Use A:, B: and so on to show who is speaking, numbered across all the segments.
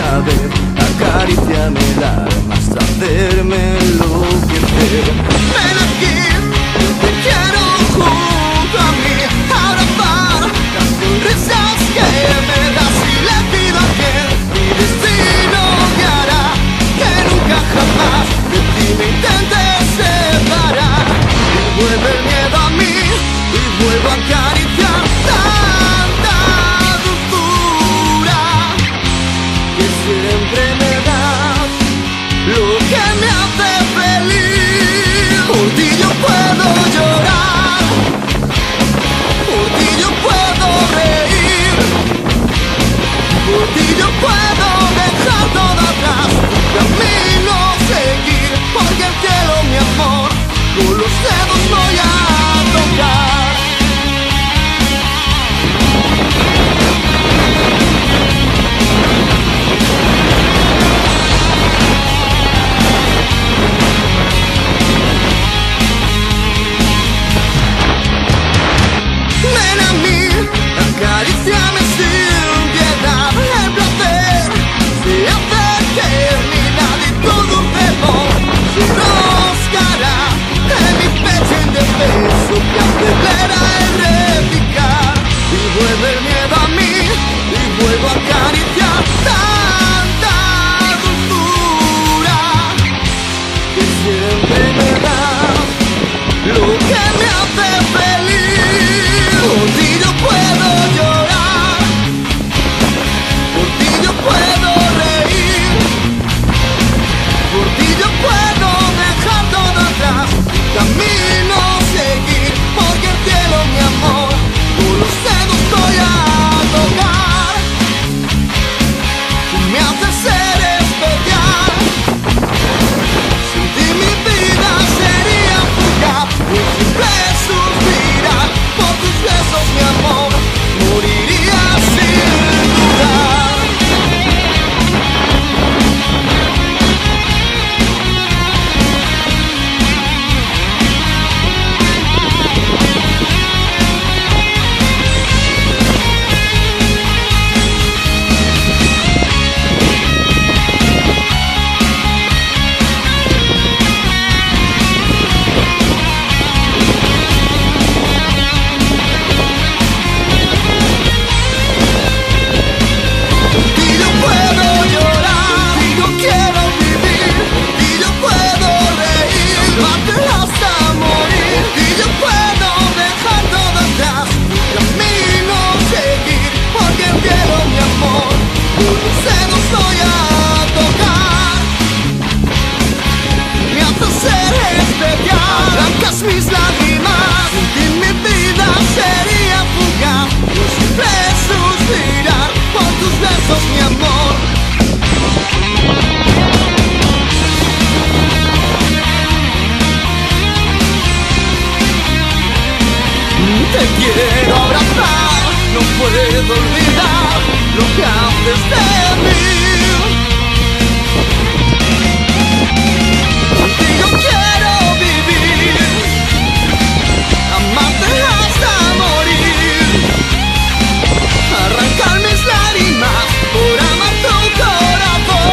A: saber, acariciarme el alma hasta hacerme enloquecer. Ven aquí, te quiero junto a mí, abrazar las sonrisas que me das y le pido a quien mi destino guiará, que nunca jamás de ti me intentes separar. Y vuelve el miedo a mí y vuelvo a acariciar tanta dulzura que siempre me das, lo que me hace feliz. Por ti yo puedo llorar, por ti yo puedo reír, por ti yo puedo dejar todo atrás, camino seguir, porque el cielo, mi amor, con los dedos voy a tocar. Ven a mí, acaríciame sin piedad, el placer se hace eternidad y tu dulce voz se enroscará en mi pecho indefenso que acelera el repicar. Y vuelve el miedo a mí y vuelvo a acariciar tanta dulzura que siempre me das, lo que me hace feliz. Por ti yo puedo llorar, por ti yo puedo reír, por ti yo puedo dejar todo atrás, camino seguir, porque el cielo, mi amor, con los dedos voy a tocar. Tú me haces ser especial, sin ti mi vida sería fugaz, un simple suspirar por tus besos, mi amor, moriría sin dudar. Y yo puedo llorar, y yo quiero vivir, y yo puedo reír, amarte hasta morir, y yo puedo dejar todo atrás, camino seguir, porque el cielo, mi amor, con los dedos voy a tocar. Me haces ser especial, arrancas mis lágrimas, sin ti mi vida sería fugaz, un simple suspirar por tus besos, mi amor. Te quiero abrazar, no puedo olvidar lo que haces de mí. Contigo quiero vivir, amarte hasta morir, arrancar mis lágrimas por amar tu corazón.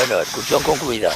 B: Bueno, excursión concluida.